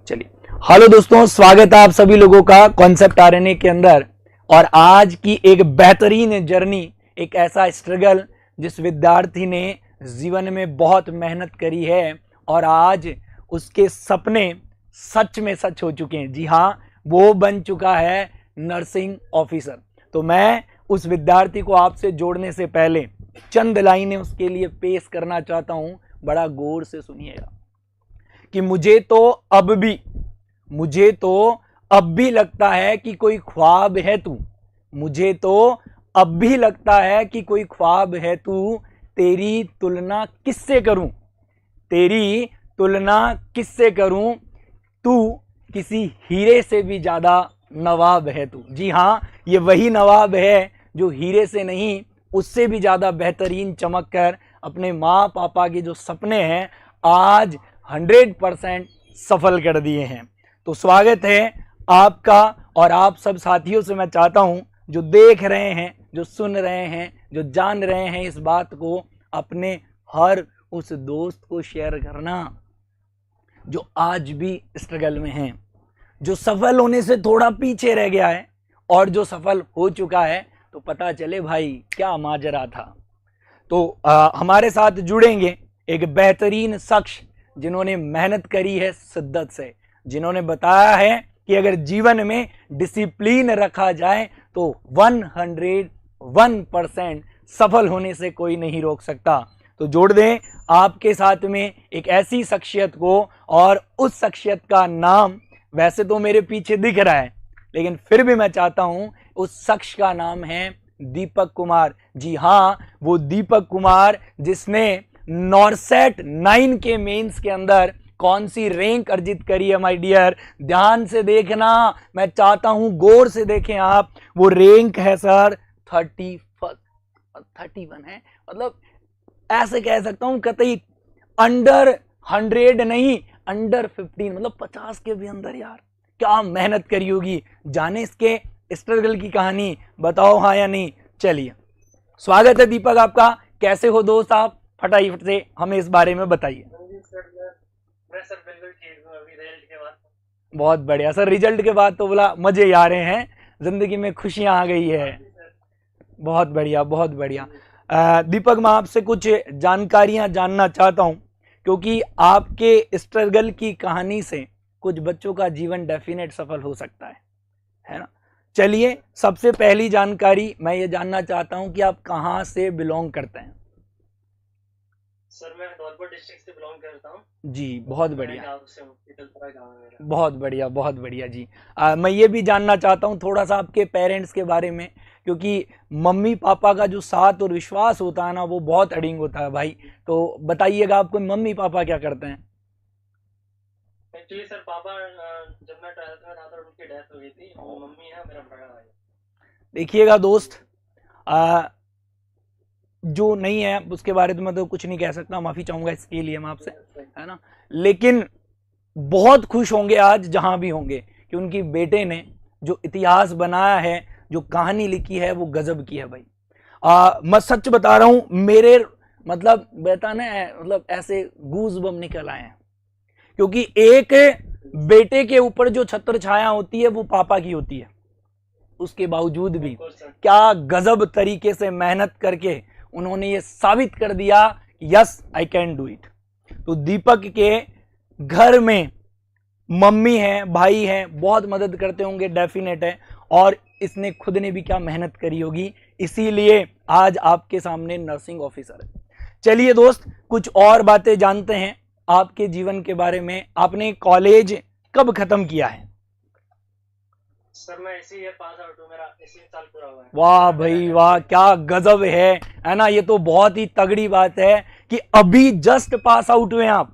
चलिए, हेलो दोस्तों, स्वागत है आप सभी लोगों का कॉन्सेप्ट आरएनए के अंदर। और आज की एक बेहतरीन जर्नी, एक ऐसा स्ट्रगल जिस विद्यार्थी ने जीवन में बहुत मेहनत करी है और आज उसके सपने सच में सच हो चुके हैं। जी हाँ, वो बन चुका है नर्सिंग ऑफिसर। तो मैं उस विद्यार्थी को आपसे जोड़ने से पहले चंद लाइनें उसके लिए पेश करना चाहता हूं। बड़ा गौर से सुनिएगा कि मुझे तो अब भी लगता है कि कोई ख्वाब है तू। मुझे तो अब भी लगता है कि कोई ख्वाब है तू। तेरी तुलना किससे करूं? तेरी तुलना किससे करूं? तू किसी हीरे से भी ज्यादा नवाब है तू। जी हाँ, ये वही नवाब है जो हीरे से नहीं, उससे भी ज्यादा बेहतरीन चमक कर अपने माँ पापा के जो सपने हैं आज 100% सफल कर दिए हैं। तो स्वागत है आपका। और आप सब साथियों से मैं चाहता हूं जो देख रहे हैं, जो सुन रहे हैं, जो जान रहे हैं इस बात को, अपने हर उस दोस्त को शेयर करना जो आज भी स्ट्रगल में हैं, जो सफल होने से थोड़ा पीछे रह गया है और जो सफल हो चुका है, तो पता चले भाई क्या माजरा था। तो हमारे साथ जुड़ेंगे एक बेहतरीन शख्स जिन्होंने मेहनत करी है शिद्दत से, जिन्होंने बताया है कि अगर जीवन में डिसिप्लिन रखा जाए तो 101% सफल होने से कोई नहीं रोक सकता। तो जोड़ दें आपके साथ में एक ऐसी शख्सियत को, और उस शख्सियत का नाम वैसे तो मेरे पीछे दिख रहा है, लेकिन फिर भी मैं चाहता हूं उस शख्स का नाम है दीपक कुमार। जी हाँ, वो दीपक कुमार जिसने नॉरसेट 9 के मेंस के अंदर कौन सी रैंक अर्जित करी है माय डियर, ध्यान से देखना, मैं चाहता हूं गौर से देखें आप। वो रैंक है सर 31 है, मतलब ऐसे कह सकता हूं कतई अंडर 100 नहीं, अंडर 15, मतलब 50 के भी अंदर। यार क्या मेहनत करी होगी, जाने इसके स्ट्रगल की कहानी, बताओ हाँ या नहीं। चलिए, स्वागत है दीपक आपका। कैसे हो दोस्त आप? फटाफट से हमें इस बारे में बताइए। बहुत बढ़िया सर, रिजल्ट के बाद तो बोला मजे आ रहे हैं, जिंदगी में खुशियां आ गई है। बहुत बढ़िया, बहुत बढ़िया। दीपक, मैं आपसे कुछ जानकारियां जानना चाहता हूं, क्योंकि आपके स्ट्रगल की कहानी से कुछ बच्चों का जीवन डेफिनेट सफल हो सकता है ना। चलिए, सबसे पहली जानकारी मैं ये जानना चाहता हूं कि आप कहां से बिलोंग करते हैं? सर मैं धौलपुर डिस्ट्रिक्ट से बिलोंग करता हूं जी, बहुत बढ़िया, गाँव बहुत बढ़िया, बहुत बढ़िया जी। मैं ये भी जानना चाहता हूँ थोड़ा सा आपके पेरेंट्स के बारे में, क्योंकि मम्मी पापा का जो साथ और विश्वास होता है ना, वो बहुत अडिंग होता है भाई। तो बताइएगा, आपको मम्मी पापा क्या करते हैं? एक्चुअली सर पापा जब मैं 12th में था तो उनकी डेथ हो गई थी, और मम्मी है मेरा बड़ा भाई। देखिएगा दोस्त, जो नहीं है उसके बारे में मैं तो कुछ नहीं कह सकता, माफी चाहूंगा इसके लिए मैं आपसे, है ना। लेकिन बहुत खुश होंगे आज जहां भी होंगे कि उनकी बेटे ने जो इतिहास बनाया है, जो कहानी लिखी है, वो गजब की है भाई। मैं सच बता रहा हूं, मेरे मतलब बताना है, मतलब ऐसे गूज बम निकल आए हैं, क्योंकि एक बेटे के ऊपर जो छत्र छाया होती है वो पापा की होती है। उसके बावजूद भी क्या गजब तरीके से मेहनत करके उन्होंने ये साबित कर दिया, yes I can do it. तो दीपक के घर में मम्मी है, भाई है, बहुत मदद करते होंगे, डेफिनेट है। और इसने खुद ने भी क्या मेहनत करी होगी, इसीलिए आज आपके सामने नर्सिंग ऑफिसर है। चलिए दोस्त, कुछ और बातें जानते हैं आपके जीवन के बारे में। आपने कॉलेज कब खत्म किया है? सर मैं इसी ईयर पास आउट हूं, मेरा इसी साल पूरा हुआ है। वाह भाई वाह, क्या गजब है ना। ये तो बहुत ही तगड़ी बात है कि अभी जस्ट पास आउट हुए आप,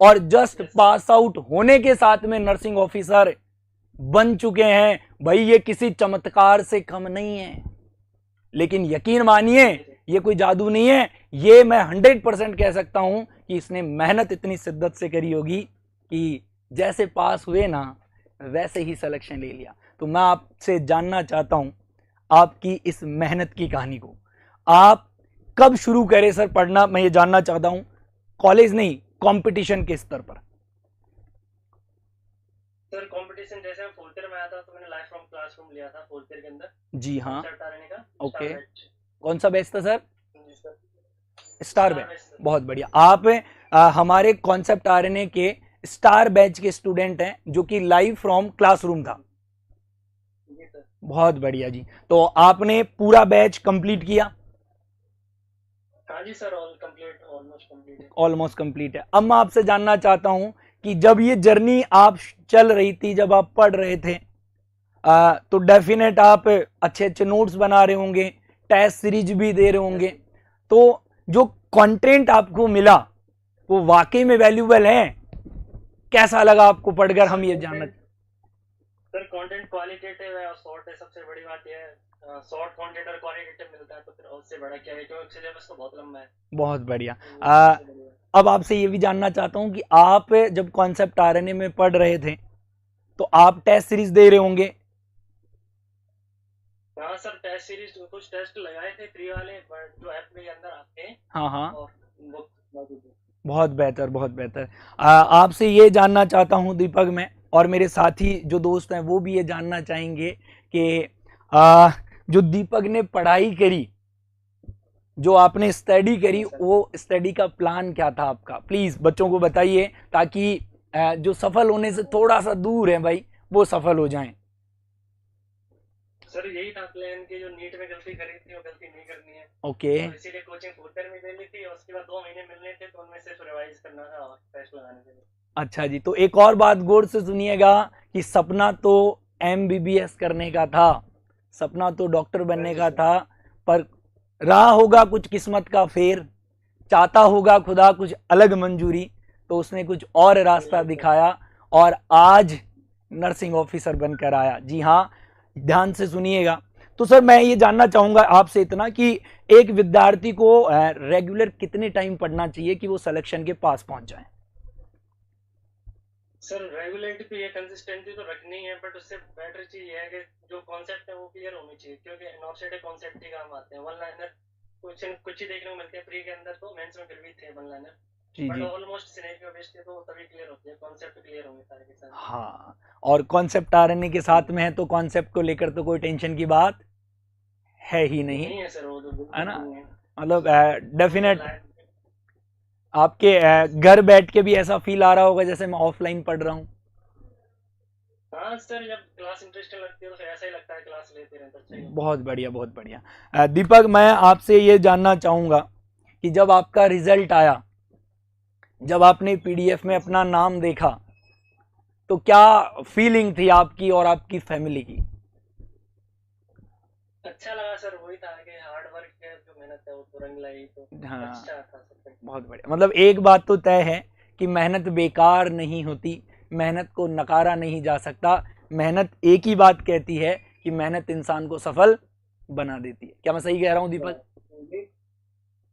और जस्ट पास आउट होने के साथ में नर्सिंग ऑफिसर बन चुके हैं। भाई ये किसी चमत्कार से कम नहीं है, लेकिन यकीन मानिए ये कोई जादू नहीं है। ये मैं 100% कह सकता हूं कि इसने मेहनत इतनी शिद्दत से करी होगी कि जैसे पास हुए ना वैसे ही सिलेक्शन ले लिया। तो मैं आपसे जानना चाहता हूं आपकी इस मेहनत की कहानी को। आप कब शुरू करें सर पढ़ना, मैं ये जानना चाहता हूं। कॉलेज नहीं, कंपटीशन के स्तर पर। क्लासरूम लिया था 4th ईयर के अंदर, जी हाँ, कॉन्सेप्ट आरएनए का। ओके। Star batch. कौन सा बैच था सर? जी sir. Star batch. Batch sir. बहुत बढ़िया। आप हमारे कॉन्सेप्ट आरएनए के स्टार बैच के स्टूडेंट हैं, जो कि लाइव फ्रॉम क्लासरूम था। जी सर। बहुत बढ़िया जी। तो आपने पूरा बैच कंप्लीट किया? हाँ जी sir, all complete, almost complete है। ऑलमोस्ट कंप्लीट है। अब मैं आपसे जानना चाहता हूं कि जब ये जर्नी आप चल रही थी, जब आप पढ़ रहे थे, तो डेफिनेट आप अच्छे अच्छे नोट्स बना रहे होंगे, टेस्ट सीरीज भी दे रहे होंगे, तो जो कंटेंट आपको मिला वो वाकई में वैल्यूएबल है? कैसा लगा आपको पढ़कर? हम ये जानना। सर कंटेंट क्वालिटेटिव है और शॉर्ट है, सबसे बड़ी बात यह है। शॉर्ट कंटेंट और क्वालिटेटिव मिलता है तो फिर उससे बड़ा क्या है, क्योंकि सिलेबस तो बहुत लंबा है। बहुत बढ़िया। सबसे बढ़िया। अब आपसे ये भी जानना चाहता हूं कि आप जब कॉन्सेप्ट आरएनए में पढ़ रहे थे तो आप टेस्ट सीरीज दे रहे होंगे? हाँ सर, टेस्ट सीरीज कुछ टेस्ट लगाए थे फ्री वाले, बट जो ऐप के अंदर आते हैं। हाँ हाँ, और बुक मौजूद है। बहुत बेहतर, बहुत बेहतर। आपसे ये जानना चाहता हूं दीपक, मैं और मेरे साथी जो दोस्त हैं वो भी ये जानना चाहेंगे कि जो दीपक ने पढ़ाई करी, जो आपने स्टडी करी, वो स्टडी का प्लान क्या था आपका? प्लीज बच्चों को बताइए, ताकि जो सफल होने से थोड़ा सा दूर है भाई, वो सफल हो जाएं। सर यही था प्लान कि जो नीट में गलती करी थी वो गलती नहीं करनी है। ओके, तो इसीलिए कोचिंग 4th ईयर में ले ली थी और उसके बाद 2 महीने मिलने थे, तो उनमें सिर्फ रिवाइज करना था और टेस्ट लगाने के लिए। अच्छा जी। तो एक और बात गौर से सुनिएगा कि सपना तो एमबीबीएस करने का था, सपना तो डॉक्टर बनने का था, पर रहा होगा कुछ किस्मत का फेर, चाहता होगा खुदा कुछ अलग मंजूरी, तो उसने कुछ और रास्ता दिखाया और आज नर्सिंग ऑफिसर बनकर आया। जी हाँ, ध्यान से सुनिएगा। तो सर मैं ये जानना चाहूंगा आपसे इतना कि एक विद्यार्थी को रेगुलर कितने टाइम पढ़ना चाहिए कि वो सिलेक्शन के पास पहुंच जाए? सर रेगुलरिटी पे ये कंसिस्टेंसी तो रखनी है, बट उससे बेटर चीज ये है कि जो कॉन्सेप्ट है वो क्लियर होनी चाहिए, क्योंकि नॉर्थ कॉन्सेप्ट ही काम आते हैं। वन लाइनर कुछ ही देखने को मिलते हैं प्री के अंदर, तो मेंस में फिर भी थे वन लाइनर, जी बट जी ऑलमोस्ट सिनेरियो बेस्ड है, तो तभी क्लियर होती है, कॉन्सेप्ट क्लियर होंगे सारे के सारे। हाँ, और कॉन्सेप्ट आरएनए के साथ में है तो कॉन्सेप्ट को लेकर तो कोई टेंशन की बात है ही नहीं, नहीं है सर, वो तो है बिल्कुल ना? नहीं है। मतलब डेफिनेट आपके घर बैठ के भी ऐसा फील आ रहा होगा जैसे मैं ऑफलाइन पढ़ रहा हूँ। हाँ सर, जब क्लास इंटरेस्टिंग लगती है तो फिर ऐसा ही लगता है क्लास लेते रहे तो अच्छा ही। बहुत बढ़िया, बहुत बढ़िया। दीपक मैं आपसे ये जानना चाहूंगा कि जब आपका रिजल्ट आया, जब आपने पीडीएफ में अपना नाम देखा, तो क्या फीलिंग थी आपकी और आपकी फैमिली की? अच्छा लगा सर, वही था कि हार्ड वर्क है, जो मेहनत है वो तो रंग लाई, तो हाँ, अच्छा था सब। बहुत बढ़िया। मतलब एक बात तो तय है कि मेहनत बेकार नहीं होती, मेहनत को नकारा नहीं जा सकता। मेहनत एक ही बात कहती है कि मेहनत इंसान को सफल बना देती है। क्या मैं सही कह रहा हूँ दीपक?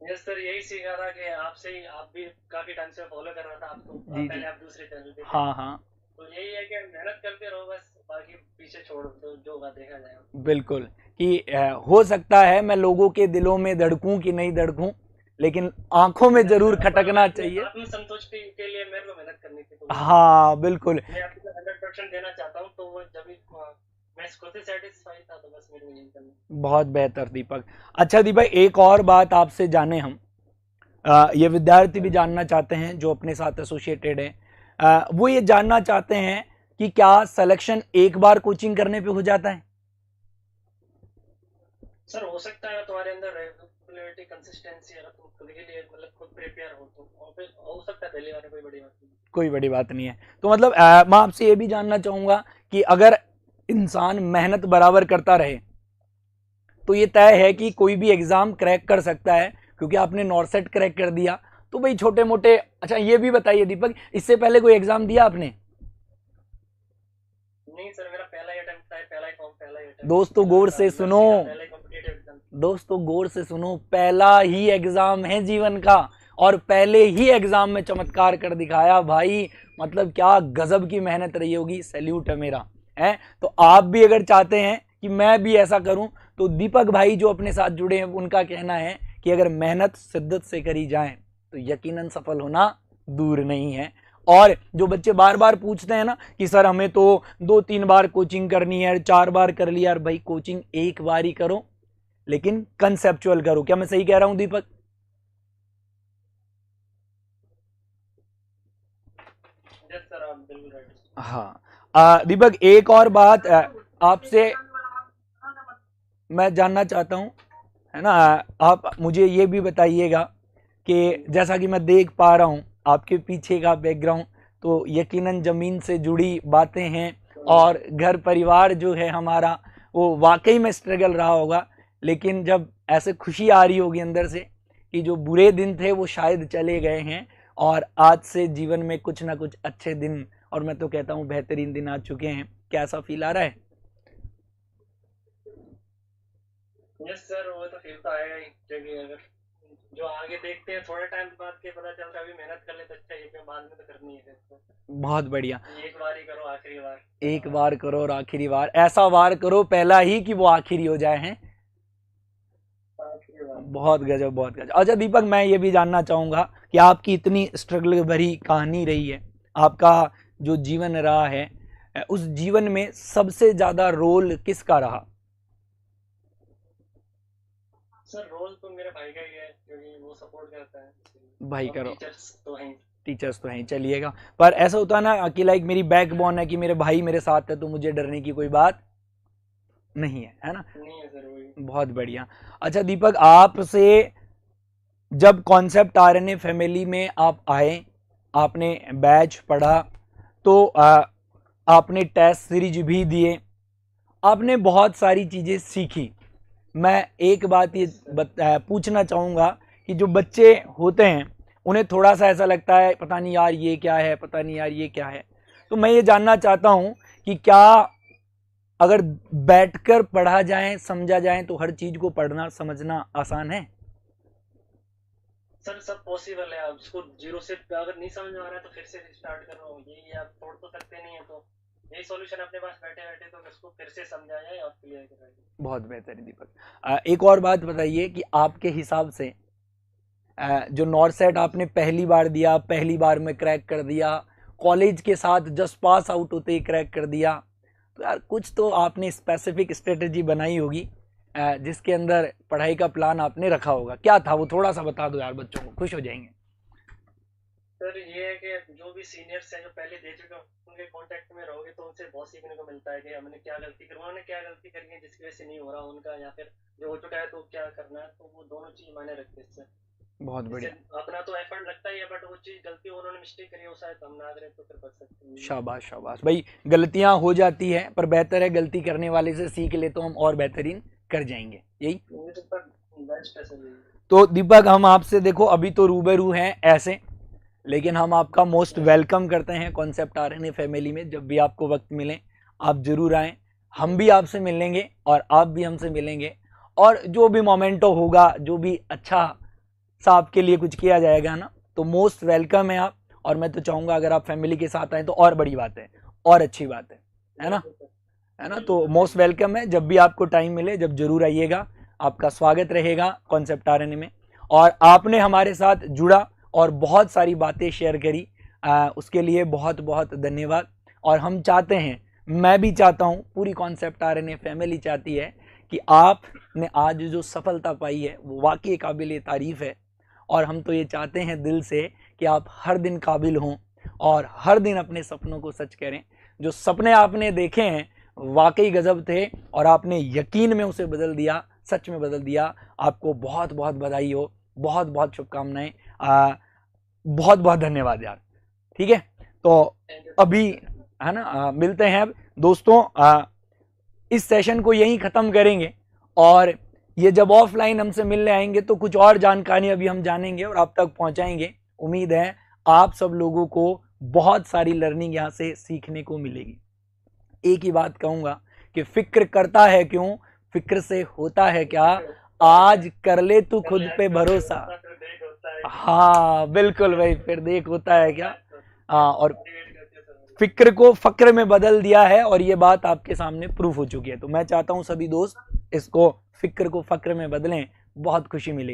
यस सर, यही सीखा था कि आपसे ही, आप भी काफी टाइम से फॉलो कर रहा था आपको। जी पहले जी, आप दूसरे चैनल पे थे। हाँ हाँ, तो यही है कि मेहनत करते रहो, बस बाकी पीछे छोड़ दो, जो होगा देखा जाएगा। बिल्कुल। कि हो सकता है मैं लोगों के दिलों में धड़कूं कि नहीं धड़कूं, लेकिन आंखों में जरूर खटकना चाहिए। आत्म संतुष्टि के लिए मेरे को मेहनत करनी थी, तो हाँ बिल्कुल, मैं आपको 100% देना चाहता हूँ, तो वो जब भी मैं खुद से सेटिस्फाई था, तो बस मेरे को यही करना। बहुत बेहतर दीपक। अच्छा दीपक, एक और बात आपसे जाने हम, ये विद्यार्थी भी जानना चाहते हैं जो अपने साथ एसोसिएटेड हैं, वो ये जानना चाहते हैं कि क्या सिलेक्शन एक बार कोचिंग करने पे हो जाता है? सर हो सकता है तुम्हारे अंदर रेगुलरिटी, कंसिस्टेंसी, अगर तुम खुद के लिए मतलब खुद प्रिपेयर हो तो फिर हो सकता है पहली बार में, कोई बड़ी बात नहीं। कोई बड़ी बात नहीं है। तो मतलब मैं आपसे ये भी जानना चाहूंगा कि अगर इंसान मेहनत बराबर करता रहे तो ये तय है कि कोई भी एग्जाम क्रैक कर सकता है, क्योंकि आपने नॉर्सेट क्रैक कर दिया तो भाई छोटे मोटे। अच्छा ये भी बताइए दीपक, इससे पहले कोई एग्जाम दिया आपने? नहीं सर, मेरा पहला ही अटेम्प्ट था, पहला ही फॉर्म, पहला ही अटेम्प्ट। दोस्तों गौर से सुनो, पहला ही कॉम्पिटिटिव एग्जाम। दोस्तों गौर से सुनो, पहला ही एग्जाम है जीवन का और पहले ही एग्जाम में चमत्कार कर दिखाया भाई। मतलब क्या गजब की मेहनत रही होगी, सैल्यूट है मेरा। है तो आप भी अगर चाहते हैं कि मैं भी ऐसा करूं, तो दीपक भाई जो अपने साथ जुड़े हैं उनका कहना है कि अगर मेहनत शिद्दत से करी जाए तो यकीनन सफल होना दूर नहीं है। और जो बच्चे बार बार पूछते हैं ना कि सर हमें तो 2-3 बार कोचिंग करनी है, 4 बार कर लिया, यार भाई कोचिंग एक बार ही करो, लेकिन कंसेप्चुअल करो। क्या मैं सही कह रहा हूं दीपक? यस सर, आप बिल्कुल राइट। हाँ दीपक, एक और बात आपसे मैं जानना चाहता हूं, है ना, आप मुझे ये भी बताइएगा कि जैसा कि मैं देख पा रहा हूं आपके पीछे का बैकग्राउंड, तो यकीनन ज़मीन से जुड़ी बातें हैं और घर परिवार जो है हमारा वो वाकई में स्ट्रगल रहा होगा, लेकिन जब ऐसे खुशी आ रही होगी अंदर से कि जो बुरे दिन थे वो शायद चले गए हैं और आज से जीवन में कुछ ना कुछ अच्छे दिन, और मैं तो कहता हूँ बेहतरीन दिन आ चुके हैं। कैसा फील आ रहा है? यस सर, वो तो फील तो आएगा ही, क्योंकि अगर जो आगे देखते हैं थोड़े टाइम बाद के पता चलता है, अभी मेहनत कर ले तो अच्छा है, ये बाद में तो करनी है तो बहुत बढ़िया। एक बार ही करो, आखिरी बार। एक बार करो और आखिरी बार, ऐसा वार करो पहला ही कि वो आखिरी हो जाए। हैं आखिरी बार। बहुत गजब, बहुत गजब। अच्छा दीपक, मैं ये भी जानना चाहूंगा कि आपकी इतनी स्ट्रगल भरी कहानी रही है, आपका जो जीवन रहा है, उस जीवन में सबसे ज्यादा रोल किसका रहा? सर रोल तो मेरे भाई का ही है, क्योंकि वो सपोर्ट करता है। भाई और करो, टीचर्स तो हैं। टीचर्स तो हैं, चलिएगा, पर ऐसा होता है ना कि लाइक मेरी बैकबोन है कि मेरे भाई मेरे साथ है तो मुझे डरने की कोई बात नहीं है ना? नहीं है सर, वही। बहुत बढ़िया। अच्छा दीपक, आपसे जब कॉन्सेप्ट आरएनए फैमिली में आप आए, आपने बैच पढ़ा, तो आपने टेस्ट सीरीज भी दिए, आपने बहुत सारी चीज़ें सीखी। मैं एक बात ये पूछना चाहूँगा कि जो बच्चे होते हैं उन्हें थोड़ा सा ऐसा लगता है पता नहीं यार ये क्या है, पता नहीं यार ये क्या है, तो मैं ये जानना चाहता हूँ कि क्या अगर बैठकर पढ़ा जाए, समझा जाए, तो हर चीज़ को पढ़ना समझना आसान है? सर सब पॉसिबल है, आप उसको जीरो से अगर नहीं समझ में आ रहा है तो फिर से स्टार्ट करो, ये आप छोड़ तो सकते नहीं है, तो यही सॉल्यूशन अपने पास बैठे बैठे तो उसको फिर से समझा जाए और क्लियर कराइए। बहुत बेहतरीन दीपक। एक और बात बताइए कि आपके हिसाब से जो नॉर्थ सेट आपने पहली बार दिया, पहली बार में क्रैक कर दिया, कॉलेज के साथ जस्ट पास आउट होते ही क्रैक कर दिया, तो यार कुछ तो आपने स्पेसिफिक स्ट्रेटजी बनाई होगी जिसके अंदर पढ़ाई का प्लान आपने रखा होगा। क्या था वो, थोड़ा सा बता दो यार, बच्चों को खुश हो जाएंगे। सर ये है कि जो भी सीनियर्स हैं जो पहले दे चुके हैं उनके कांटेक्ट में रहोगे तो उनसे बहुत सीखने को मिलता है कि हमने क्या गलती करी, उन्होंने क्या गलती करी है जिसकी वजह से नहीं हो रहा उनका, या फिर जो हो चुका है तो क्या करना है, तो वो दोनों चीज मायने रखते हैं इससे। बहुत बढ़िया, अपना तो एफर्ट लगता ही है, बट वो चीज गलती उन्होंने मिस्टेक करी हो शायद हम ना करें तो फिर बच सकते हैं। शाबाश शाबाश भाई, गलतियां हो जाती है पर बेहतर है गलती करने वाले से सीख ले तो हम और बेहतरीन कर जाएंगे, यही बेस्ट है सर। तो दीपक, हम आपसे देखो अभी तो रूबरू हैं ऐसे, लेकिन हम आपका मोस्ट वेलकम करते हैं कॉन्सेप्ट आरएनए फैमिली में। जब भी आपको वक्त मिले आप जरूर आएँ, हम भी आपसे मिलेंगे और आप भी हमसे मिलेंगे, और जो भी मोमेंटो होगा, जो भी अच्छा सा आपके लिए कुछ किया जाएगा ना, तो मोस्ट वेलकम है आप। और मैं तो चाहूँगा अगर आप फैमिली के साथ आए तो और बड़ी बात है और अच्छी बात है ना, है ना? तो मोस्ट वेलकम है, जब भी आपको टाइम मिले जब जरूर आइएगा, आपका स्वागत रहेगा कॉन्सेप्ट आरएनए में। और आपने हमारे साथ जुड़ा और बहुत सारी बातें शेयर करी, उसके लिए बहुत बहुत धन्यवाद। और हम चाहते हैं, मैं भी चाहता हूँ, पूरी कॉन्सेप्ट आरएनए फैमिली चाहती है कि आपने आज जो सफलता पाई है वो वाकई काबिल तारीफ़ है, और हम तो ये चाहते हैं दिल से कि आप हर दिन काबिल हों और हर दिन अपने सपनों को सच करें। जो सपने आपने देखे हैं वाकई गजब थे और आपने यकीन में उसे बदल दिया, सच में बदल दिया। आपको बहुत बहुत बधाई हो, बहुत बहुत शुभकामनाएं, बहुत बहुत धन्यवाद यार। ठीक है, तो अभी है ना, मिलते हैं अब दोस्तों, इस सेशन को यहीं ख़त्म करेंगे, और ये जब ऑफलाइन हमसे मिलने आएंगे तो कुछ और जानकारी अभी हम जानेंगे और आप तक पहुंचाएंगे। उम्मीद है आप सब लोगों को बहुत सारी लर्निंग यहाँ से सीखने को मिलेगी। एक ही बात कहूँगा कि फिक्र करता है क्यों, फिक्र से होता है क्या, आज कर ले तू खुद पे भरोसा। हाँ बिल्कुल भाई, फिर देख होता है क्या। हाँ, और फिक्र को फक्र में बदल दिया है और ये बात आपके सामने प्रूफ हो चुकी है। तो मैं चाहता हूँ सभी दोस्त इसको फिक्र को फक्र में बदलें, बहुत खुशी मिलेगी।